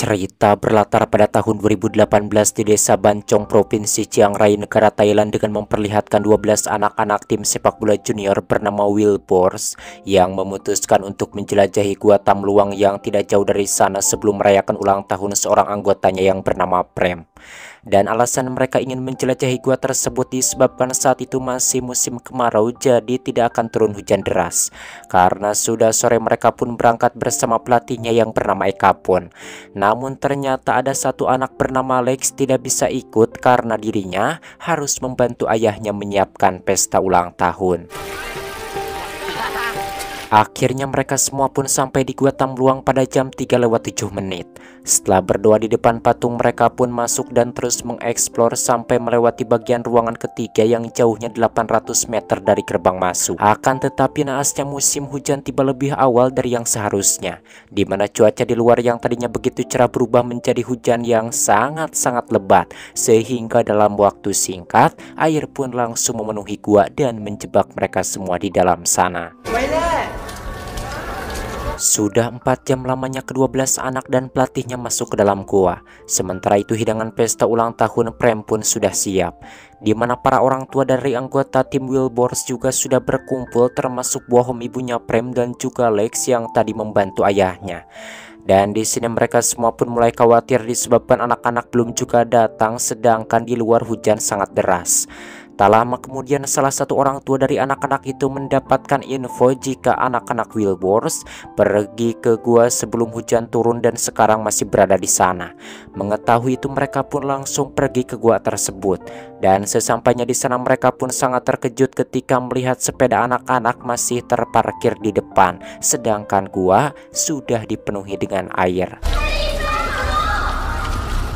Cerita berlatar pada tahun 2018 di Desa Bancong, Provinsi Chiang Rai, negara Thailand, dengan memperlihatkan 12 anak-anak tim sepak bola junior bernama Wilbors yang memutuskan untuk menjelajahi Gua Tam Luang yang tidak jauh dari sana sebelum merayakan ulang tahun seorang anggotanya yang bernama Prem. Dan alasan mereka ingin menjelajahi gua tersebut disebabkan saat itu masih musim kemarau, jadi tidak akan turun hujan deras. Karena sudah sore, mereka pun berangkat bersama pelatihnya yang bernama Eka Pon. Namun ternyata ada satu anak bernama Lex tidak bisa ikut karena dirinya harus membantu ayahnya menyiapkan pesta ulang tahun. Akhirnya mereka semua pun sampai di Gua Tam Luang pada jam 3:07. Setelah berdoa di depan patung, mereka pun masuk dan terus mengeksplor sampai melewati bagian ruangan ketiga yang jauhnya 800 meter dari gerbang masuk. Akan tetapi naasnya musim hujan tiba lebih awal dari yang seharusnya, di mana cuaca di luar yang tadinya begitu cerah berubah menjadi hujan yang sangat-sangat lebat, sehingga dalam waktu singkat air pun langsung memenuhi gua dan menjebak mereka semua di dalam sana. Sudah 4 jam lamanya ke-12 anak dan pelatihnya masuk ke dalam gua. Sementara itu hidangan pesta ulang tahun Prem pun sudah siap, di mana para orang tua dari anggota tim Wilbors juga sudah berkumpul, termasuk bohong ibunya Prem dan juga Lex yang tadi membantu ayahnya. Dan di sini mereka semua pun mulai khawatir disebabkan anak-anak belum juga datang, sedangkan di luar hujan sangat deras. Tak lama kemudian salah satu orang tua dari anak-anak itu mendapatkan info jika anak-anak Wilbors pergi ke gua sebelum hujan turun dan sekarang masih berada di sana. Mengetahui itu mereka pun langsung pergi ke gua tersebut. Dan sesampainya di sana mereka pun sangat terkejut ketika melihat sepeda anak-anak masih terparkir di depan, sedangkan gua sudah dipenuhi dengan air.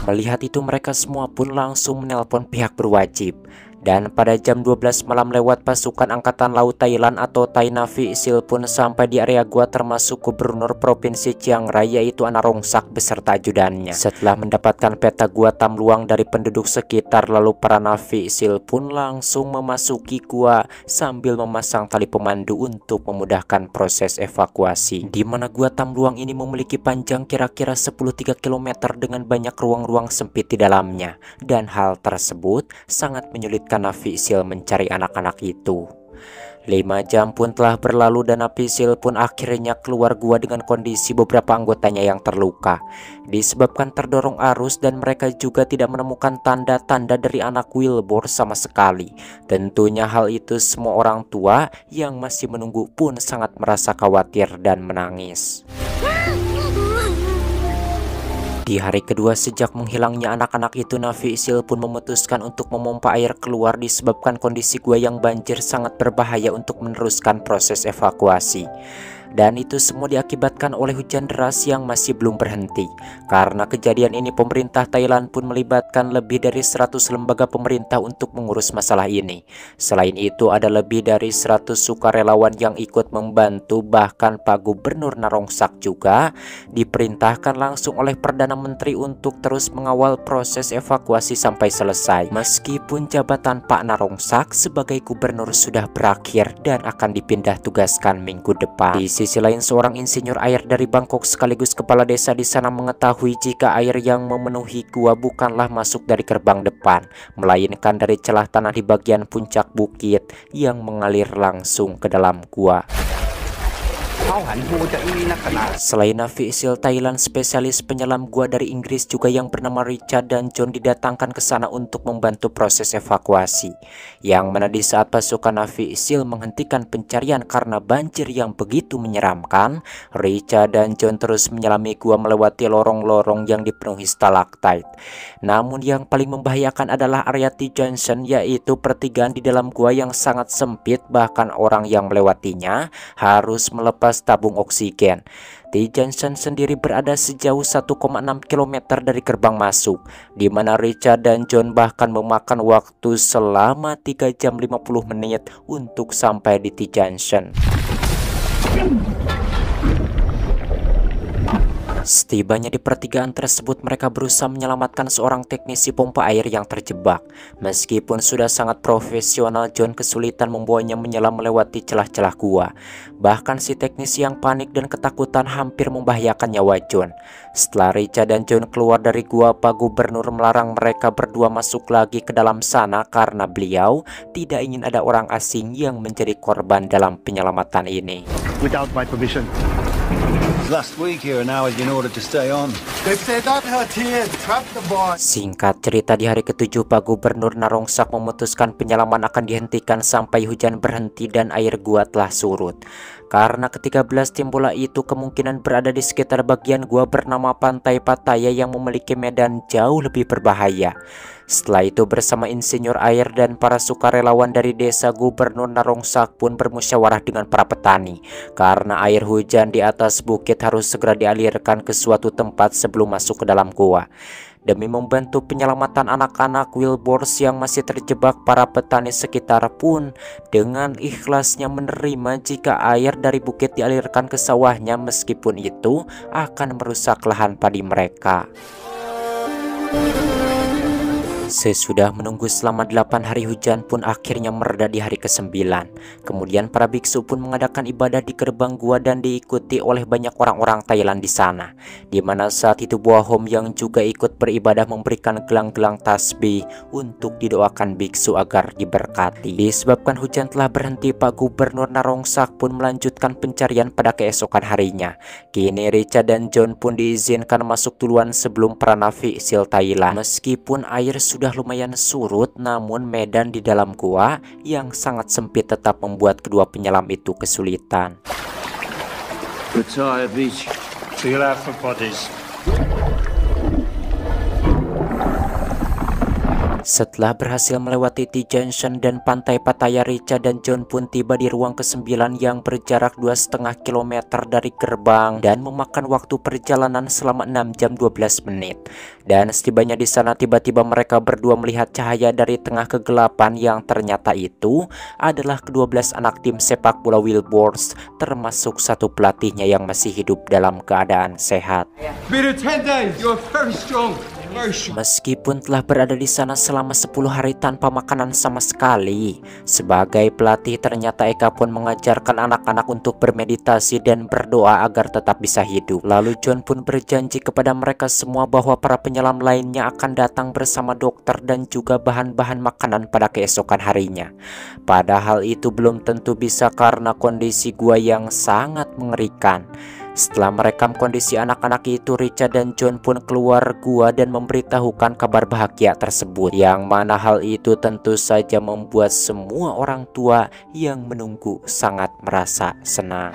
Melihat itu mereka semua pun langsung menelpon pihak berwajib. Dan pada jam 12 malam lewat, pasukan Angkatan Laut Thailand atau Thai Navy SEAL pun sampai di area gua, termasuk Gubernur Provinsi Chiang Rai yaitu Anarongsak beserta ajudannya. Setelah mendapatkan peta Gua Tam Luang dari penduduk sekitar, lalu para Navy SEAL pun langsung memasuki gua sambil memasang tali pemandu untuk memudahkan proses evakuasi. Di mana Gua Tam Luang ini memiliki panjang kira-kira 13 km dengan banyak ruang-ruang sempit di dalamnya, dan hal tersebut sangat menyulitkan Navy SEAL mencari anak-anak itu. 5 jam pun telah berlalu dan Navy SEAL pun akhirnya keluar gua dengan kondisi beberapa anggotanya yang terluka disebabkan terdorong arus, dan mereka juga tidak menemukan tanda-tanda dari anak Wilbors sama sekali. Tentunya hal itu semua orang tua yang masih menunggu pun sangat merasa khawatir dan menangis. Di hari kedua sejak menghilangnya anak-anak itu, Navy SEAL pun memutuskan untuk memompa air keluar disebabkan kondisi gua yang banjir sangat berbahaya untuk meneruskan proses evakuasi. Dan itu semua diakibatkan oleh hujan deras yang masih belum berhenti. Karena kejadian ini pemerintah Thailand pun melibatkan lebih dari 100 lembaga pemerintah untuk mengurus masalah ini. Selain itu ada lebih dari 100 sukarelawan yang ikut membantu, bahkan Pak Gubernur Narongsak juga diperintahkan langsung oleh Perdana Menteri untuk terus mengawal proses evakuasi sampai selesai. Meskipun jabatan Pak Narongsak sebagai gubernur sudah berakhir dan akan dipindah tugaskan minggu depan. Di sisi lain, seorang insinyur air dari Bangkok sekaligus kepala desa di sana mengetahui jika air yang memenuhi gua bukanlah masuk dari gerbang depan, melainkan dari celah tanah di bagian puncak bukit yang mengalir langsung ke dalam gua. Selain Navy SEAL Thailand, spesialis penyelam gua dari Inggris juga yang bernama Richard dan John didatangkan ke sana untuk membantu proses evakuasi. Yang mana di saat pasukan Navy SEAL menghentikan pencarian karena banjir yang begitu menyeramkan, Richard dan John terus menyelami gua melewati lorong-lorong yang dipenuhi stalaktit. Namun yang paling membahayakan adalah area T Junction, yaitu pertigaan di dalam gua yang sangat sempit, bahkan orang yang melewatinya harus melepas tabung oksigen. T Junction sendiri berada sejauh 1,6 km dari gerbang masuk, di mana Richard dan John bahkan memakan waktu selama 3 jam 50 menit untuk sampai di T Junction. Setibanya di pertigaan tersebut, mereka berusaha menyelamatkan seorang teknisi pompa air yang terjebak. Meskipun sudah sangat profesional, John kesulitan membawanya menyelam melewati celah-celah gua. Bahkan si teknisi yang panik dan ketakutan hampir membahayakan nyawa John. Setelah Richard dan John keluar dari gua, Pak Gubernur melarang mereka berdua masuk lagi ke dalam sana karena beliau tidak ingin ada orang asing yang menjadi korban dalam penyelamatan ini. Without my permission. Last week here and now has been ordered to stay on. They said that hurt here, trap the boy. Singkat cerita, di hari ke-7 Pak Gubernur Narongsak memutuskan penyelaman akan dihentikan sampai hujan berhenti dan air gua telah surut. Karena ke-13 tim bola itu kemungkinan berada di sekitar bagian gua bernama Pantai Pattaya yang memiliki medan jauh lebih berbahaya. Setelah itu bersama insinyur air dan para sukarelawan dari desa, Gubernur Narongsak pun bermusyawarah dengan para petani. Karena air hujan di atas bukit harus segera dialirkan ke suatu tempat sebelum masuk ke dalam gua. Demi membantu penyelamatan anak-anak Wilburs yang masih terjebak, para petani sekitar pun dengan ikhlasnya menerima jika air dari bukit dialirkan ke sawahnya, meskipun itu akan merusak lahan padi mereka. Sesudah menunggu selama 8 hari, hujan pun akhirnya mereda di hari ke-9. Kemudian para biksu pun mengadakan ibadah di gerbang gua dan diikuti oleh banyak orang-orang Thailand di sana. Di mana saat itu Boa Hom yang juga ikut beribadah memberikan gelang-gelang tasbih untuk didoakan biksu agar diberkati. Disebabkan hujan telah berhenti, Pak Gubernur Narongsak pun melanjutkan pencarian pada keesokan harinya. Kini Richard dan John pun diizinkan masuk duluan sebelum para navi sil Thailand. Meskipun air sudah lumayan surut, namun medan di dalam gua yang sangat sempit tetap membuat kedua penyelam itu kesulitan. Pattaya Beach. Feel out for bodies. Setelah berhasil melewati T-Junction dan Pantai Pattaya, Richard dan John pun tiba di ruang ke-9 yang berjarak 2,5 km dari gerbang dan memakan waktu perjalanan selama 6 jam 12 menit. Dan setibanya di sana, tiba-tiba mereka berdua melihat cahaya dari tengah kegelapan yang ternyata itu adalah ke-12 anak tim sepak bola Wilburs, termasuk satu pelatihnya yang masih hidup dalam keadaan sehat. Been 10 days. You're very strong. Meskipun telah berada di sana selama 10 hari tanpa makanan sama sekali, sebagai pelatih ternyata Eka pun mengajarkan anak-anak untuk bermeditasi dan berdoa agar tetap bisa hidup. Lalu John pun berjanji kepada mereka semua bahwa para penyelam lainnya akan datang bersama dokter dan juga bahan-bahan makanan pada keesokan harinya. Padahal itu belum tentu bisa karena kondisi gua yang sangat mengerikan. Setelah merekam kondisi anak-anak itu, Richard dan John pun keluar gua dan memberitahukan kabar bahagia tersebut, yang mana hal itu tentu saja membuat semua orang tua yang menunggu sangat merasa senang.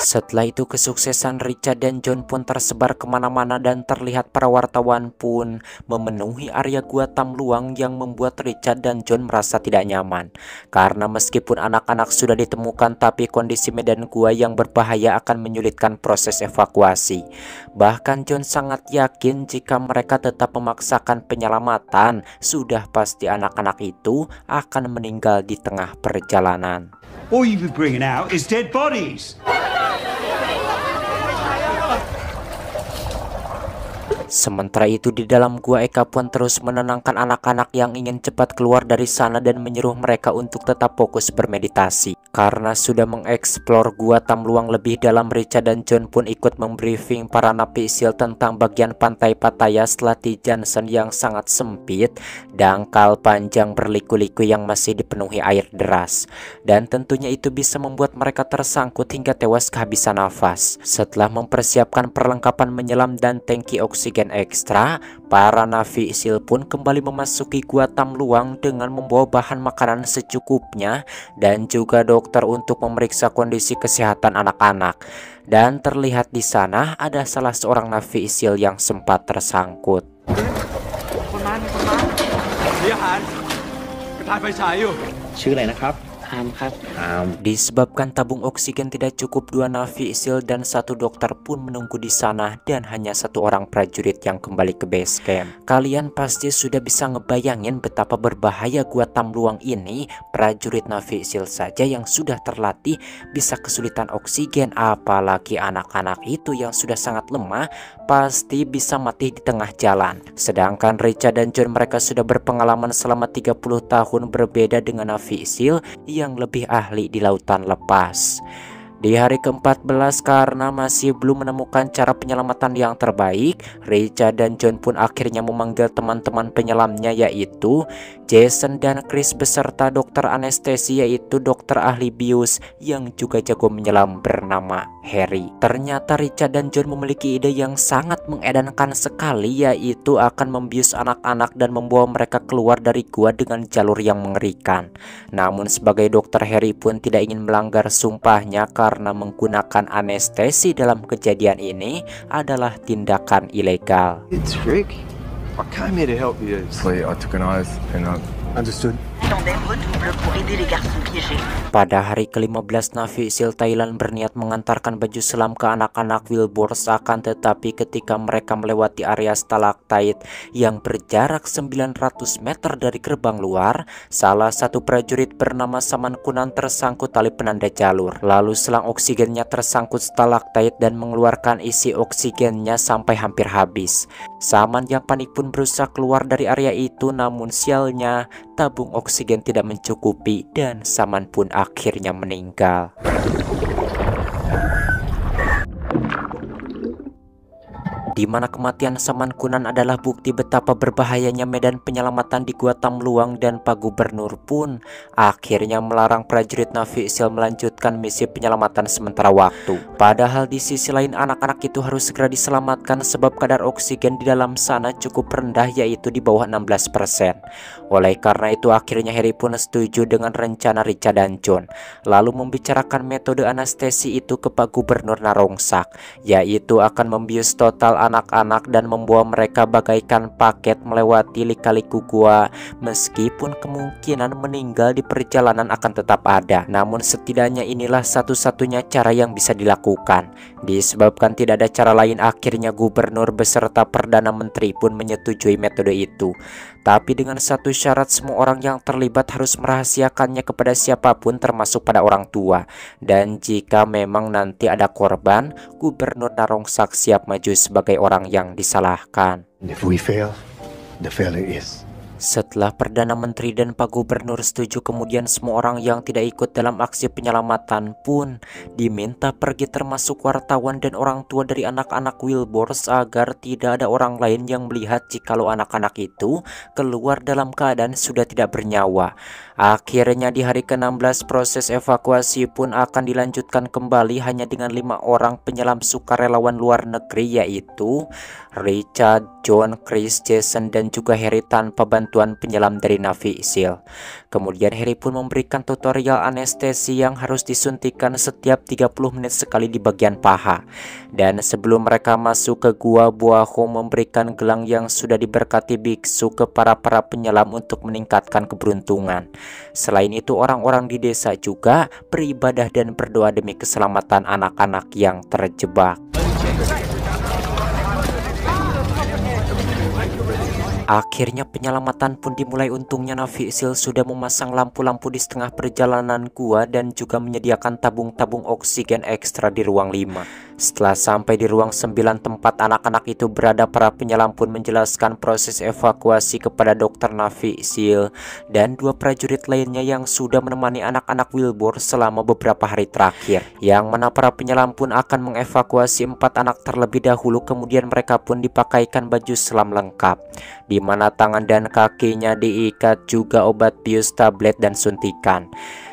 Setelah itu kesuksesan Richard dan John pun tersebar kemana-mana dan terlihat para wartawan pun memenuhi area gua Tamluang, yang membuat Richard dan John merasa tidak nyaman. Karena meskipun anak-anak sudah ditemukan, tapi kondisi medan gua yang berbahaya akan menyulitkan proses evakuasi. Bahkan John sangat yakin jika mereka tetap memaksakan penyelamatan, sudah pasti anak-anak itu akan meninggal di tengah perjalanan. All you've been bringing out is dead bodies. Sementara itu di dalam gua, Eka pun terus menenangkan anak-anak yang ingin cepat keluar dari sana dan menyuruh mereka untuk tetap fokus bermeditasi. Karena sudah mengeksplor gua Tamluang lebih dalam, Richard dan John pun ikut membriefing para napi sil tentang bagian Pantai Pattaya setelah T-Junction yang sangat sempit, dangkal panjang berliku-liku yang masih dipenuhi air deras. Dan tentunya itu bisa membuat mereka tersangkut hingga tewas kehabisan nafas. Setelah mempersiapkan perlengkapan menyelam dan tangki oksigen ekstra, para navi sil pun kembali memasuki gua Tamluang dengan membawa bahan makanan secukupnya dan juga dokter untuk memeriksa kondisi kesehatan anak-anak. Dan terlihat di sana ada salah seorang navi sil yang sempat tersangkut. Disebabkan tabung oksigen tidak cukup, 2 navi SEAL dan 1 dokter pun menunggu di sana dan hanya 1 orang prajurit yang kembali ke base camp. Kalian pasti sudah bisa ngebayangin betapa berbahaya gua Tamluang ini. Prajurit navi SEAL saja yang sudah terlatih bisa kesulitan oksigen, apalagi anak-anak itu yang sudah sangat lemah pasti bisa mati di tengah jalan. Sedangkan Richard dan John, mereka sudah berpengalaman selama 30 tahun, berbeda dengan navi SEAL yang lebih ahli di lautan lepas. Di hari ke-14 karena masih belum menemukan cara penyelamatan yang terbaik, Richard dan John pun akhirnya memanggil teman-teman penyelamnya, yaitu Jason dan Chris beserta dokter anestesi yaitu dokter ahli bius yang juga jago menyelam bernama Harry. Ternyata Richard dan John memiliki ide yang sangat mengedankan sekali, yaitu akan membius anak-anak dan membawa mereka keluar dari gua dengan jalur yang mengerikan. Namun sebagai dokter, Harry pun tidak ingin melanggar sumpahnya karena menggunakan anestesi dalam kejadian ini adalah tindakan ilegal. It's Rick. I came here to help you. I took an oath and Understood. Pada hari ke-15, navi SEAL Thailand berniat mengantarkan baju selam ke anak-anak Wilburs, akan tetapi ketika mereka melewati area stalaktit yang berjarak 900 meter dari gerbang luar, salah satu prajurit bernama Saman Kunan tersangkut tali penanda jalur. Lalu selang oksigennya tersangkut stalaktit dan mengeluarkan isi oksigennya sampai hampir habis. Saman yang panik pun berusaha keluar dari area itu, namun sialnya tabung oksigen tidak mencukupi dan Saman pun akhirnya meninggal. Di mana kematian Saman Kunan adalah bukti betapa berbahayanya medan penyelamatan di Gua Tamluang, dan Pak Gubernur pun akhirnya melarang prajurit navi SEAL melanjutkan misi penyelamatan sementara waktu. Padahal di sisi lain anak-anak itu harus segera diselamatkan sebab kadar oksigen di dalam sana cukup rendah, yaitu di bawah 16%. Oleh karena itu akhirnya Harry pun setuju dengan rencana Richard dan John, lalu membicarakan metode anestesi itu ke Pak Gubernur Narongsak, yaitu akan membius total anak-anak dan membawa mereka bagaikan paket melewati lika-liku gua, meskipun kemungkinan meninggal di perjalanan akan tetap ada. Namun setidaknya inilah satu-satunya cara yang bisa dilakukan. Disebabkan tidak ada cara lain, akhirnya gubernur beserta perdana menteri pun menyetujui metode itu. Tapi dengan satu syarat, semua orang yang terlibat harus merahasiakannya kepada siapapun termasuk pada orang tua. Dan jika memang nanti ada korban, Gubernur Narongsak siap maju sebagai orang yang disalahkan. If we fail, the failure is. Setelah Perdana Menteri dan Pak Gubernur setuju, kemudian semua orang yang tidak ikut dalam aksi penyelamatan pun diminta pergi, termasuk wartawan dan orang tua dari anak-anak Wilburs, agar tidak ada orang lain yang melihat jikalau anak-anak itu keluar dalam keadaan sudah tidak bernyawa. Akhirnya di hari ke-16 proses evakuasi pun akan dilanjutkan kembali hanya dengan 5 orang penyelam sukarelawan luar negeri, yaitu Richard, John, Chris, Jason dan juga Harry tanpa bantuan penyelam dari navi SEAL. Kemudian Harry pun memberikan tutorial anestesi yang harus disuntikan setiap 30 menit sekali di bagian paha. Dan sebelum mereka masuk ke gua, Buaho memberikan gelang yang sudah diberkati biksu ke para penyelam untuk meningkatkan keberuntungan. Selain itu orang-orang di desa juga beribadah dan berdoa demi keselamatan anak-anak yang terjebak. Akhirnya penyelamatan pun dimulai. Untungnya navi SEAL sudah memasang lampu-lampu di setengah perjalanan gua dan juga menyediakan tabung-tabung oksigen ekstra di ruang 5. Setelah sampai di ruang 9 tempat anak-anak itu berada, para penyelam pun menjelaskan proses evakuasi kepada dokter navi SEAL dan 2 prajurit lainnya yang sudah menemani anak-anak Wilbur selama beberapa hari terakhir. Yang mana para penyelam pun akan mengevakuasi 4 anak terlebih dahulu, kemudian mereka pun dipakaikan baju selam lengkap, di mana tangan dan kakinya diikat juga obat bius, tablet dan suntikan.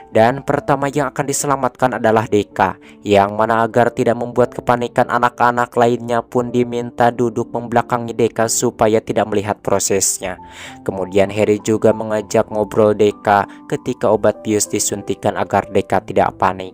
Dan pertama yang akan diselamatkan adalah Deka, yang mana agar tidak membuat kepanikan anak-anak lainnya pun diminta duduk membelakangi Deka supaya tidak melihat prosesnya. Kemudian Harry juga mengajak ngobrol Deka ketika obat bius disuntikan agar Deka tidak panik.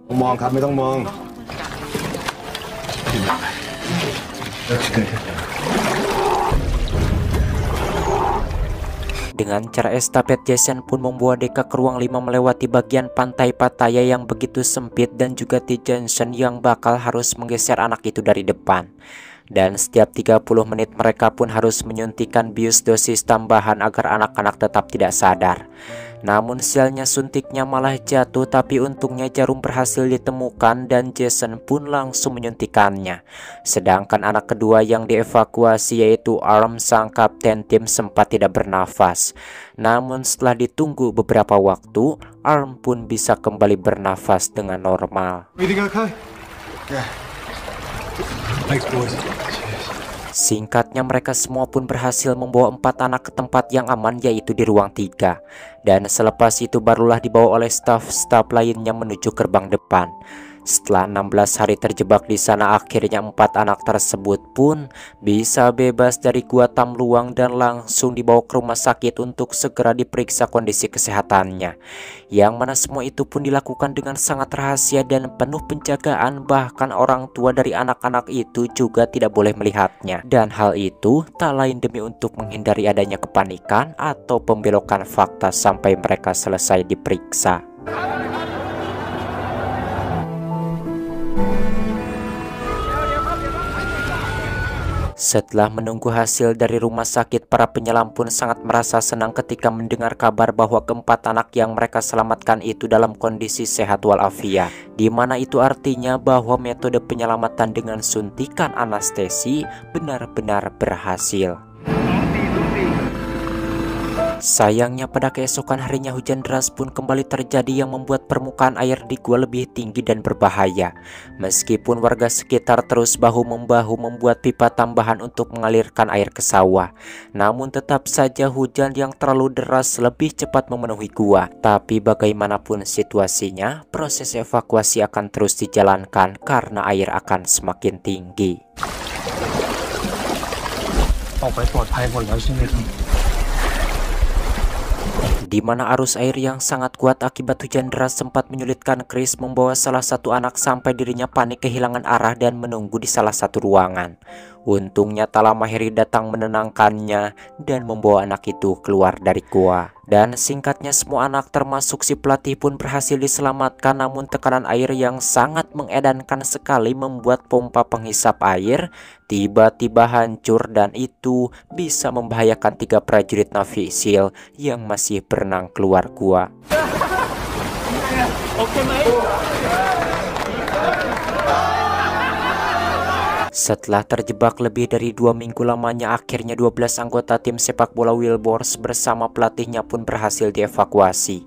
Dengan cara estafet, Jason pun membawa Decca ke ruang 5 melewati bagian pantai Pattaya yang begitu sempit dan juga T. Johnson yang bakal harus menggeser anak itu dari depan. Dan setiap 30 menit mereka pun harus menyuntikkan bius dosis tambahan agar anak-anak tetap tidak sadar. Namun sialnya suntiknya malah jatuh, tapi untungnya jarum berhasil ditemukan dan Jason pun langsung menyuntikannya. Sedangkan anak kedua yang dievakuasi yaitu Arm sang kapten tim sempat tidak bernafas. Namun setelah ditunggu beberapa waktu, Arm pun bisa kembali bernafas dengan normal. Everything okay? Yeah. Thanks, boys. Singkatnya, mereka semua pun berhasil membawa 4 anak ke tempat yang aman, yaitu di ruang 3. Dan selepas itu barulah dibawa oleh staf-staf lainnya menuju gerbang depan. Setelah 16 hari terjebak di sana, akhirnya 4 anak tersebut pun bisa bebas dari gua Tamluang dan langsung dibawa ke rumah sakit untuk segera diperiksa kondisi kesehatannya. Yang mana semua itu pun dilakukan dengan sangat rahasia dan penuh penjagaan, bahkan orang tua dari anak-anak itu juga tidak boleh melihatnya. Dan hal itu tak lain demi untuk menghindari adanya kepanikan atau pembelokan fakta sampai mereka selesai diperiksa. Setelah menunggu hasil dari rumah sakit, para penyelam pun sangat merasa senang ketika mendengar kabar bahwa keempat anak yang mereka selamatkan itu dalam kondisi sehat walafiat. Di mana itu artinya bahwa metode penyelamatan dengan suntikan anestesi benar-benar berhasil. Sayangnya pada keesokan harinya hujan deras pun kembali terjadi yang membuat permukaan air di gua lebih tinggi dan berbahaya. Meskipun warga sekitar terus bahu-membahu membuat pipa tambahan untuk mengalirkan air ke sawah, namun tetap saja hujan yang terlalu deras lebih cepat memenuhi gua. Tapi bagaimanapun situasinya, proses evakuasi akan terus dijalankan karena air akan semakin tinggi. Di mana arus air yang sangat kuat akibat hujan deras sempat menyulitkan Chris membawa salah satu anak sampai dirinya panik kehilangan arah dan menunggu di salah satu ruangan. Untungnya Talamaheri datang menenangkannya dan membawa anak itu keluar dari gua. Dan singkatnya semua anak termasuk si pelatih pun berhasil diselamatkan, namun tekanan air yang sangat mengedankan sekali membuat pompa penghisap air tiba-tiba hancur dan itu bisa membahayakan 3 prajurit Navy SEAL yang masih berenang keluar gua. Setelah terjebak lebih dari 2 minggu lamanya, akhirnya 12 anggota tim sepak bola Wilburys bersama pelatihnya pun berhasil dievakuasi.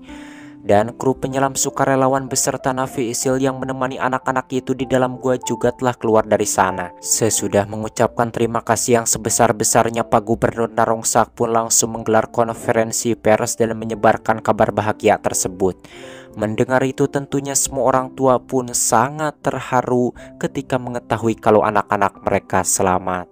Dan kru penyelam sukarelawan beserta Navy SEAL yang menemani anak-anak itu di dalam gua juga telah keluar dari sana. Sesudah mengucapkan terima kasih yang sebesar-besarnya, Pak Gubernur Narongsak pun langsung menggelar konferensi pers dan menyebarkan kabar bahagia tersebut. Mendengar itu tentunya semua orang tua pun sangat terharu ketika mengetahui kalau anak-anak mereka selamat.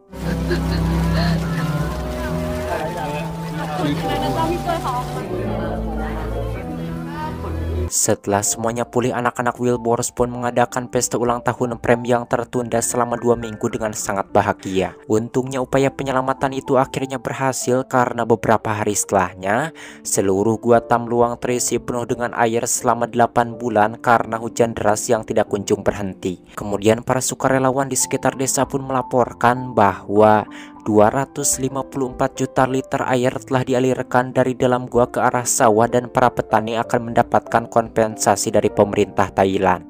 Setelah semuanya pulih, anak-anak Wilburys pun mengadakan pesta ulang tahun Prem yang tertunda selama 2 minggu dengan sangat bahagia. Untungnya upaya penyelamatan itu akhirnya berhasil karena beberapa hari setelahnya seluruh gua Tamluang terisi penuh dengan air selama 8 bulan karena hujan deras yang tidak kunjung berhenti. Kemudian para sukarelawan di sekitar desa pun melaporkan bahwa 254 juta liter air telah dialirkan dari dalam gua ke arah sawah dan para petani akan mendapatkan kompensasi dari pemerintah Thailand.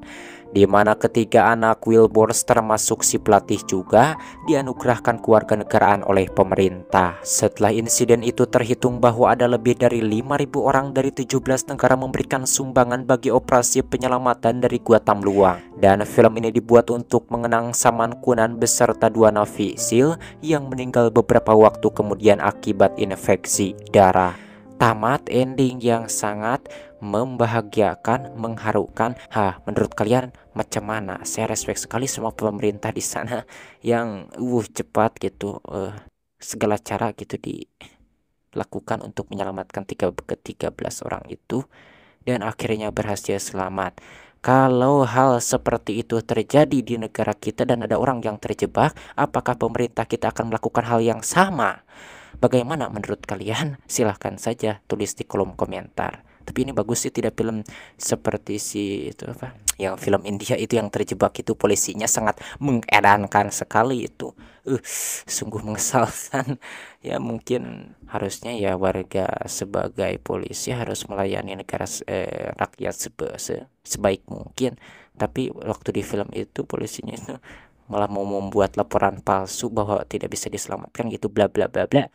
Di mana ketiga anak Wilburys termasuk si pelatih juga dianugerahkan kewarganegaraan oleh pemerintah. Setelah insiden itu terhitung bahwa ada lebih dari 5.000 orang dari 17 negara memberikan sumbangan bagi operasi penyelamatan dari gua Tamluang. Dan film ini dibuat untuk mengenang Saman Kunan beserta 2 Navy SEAL yang meninggal beberapa waktu kemudian akibat infeksi darah. Tamat ending yang sangat membahagiakan, mengharukan. Menurut kalian macam mana? Saya respect sekali sama pemerintah di sana yang cepat gitu, segala cara gitu dilakukan untuk menyelamatkan 13 orang itu dan akhirnya berhasil selamat. Kalau hal seperti itu terjadi di negara kita dan ada orang yang terjebak, apakah pemerintah kita akan melakukan hal yang sama? Bagaimana menurut kalian? Silahkan saja tulis di kolom komentar. Tapi ini bagus sih, tidak film seperti si itu apa, yang film India itu yang terjebak itu polisinya sangat mengedankan sekali itu. Sungguh mengesalkan. Ya mungkin harusnya ya warga sebagai polisi harus melayani negara rakyat sebaik mungkin. Tapi waktu di film itu polisinya itu malah mau membuat laporan palsu bahwa tidak bisa diselamatkan gitu, bla bla bla bla.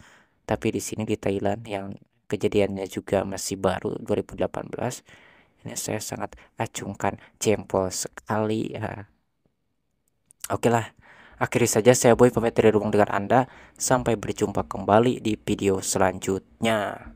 Tapi di sini di Thailand yang kejadiannya juga masih baru 2018, ini saya sangat acungkan jempol sekali ya. Oke lah, akhiri saja saya Boy pamit dari ruang dengar Anda. Sampai berjumpa kembali di video selanjutnya.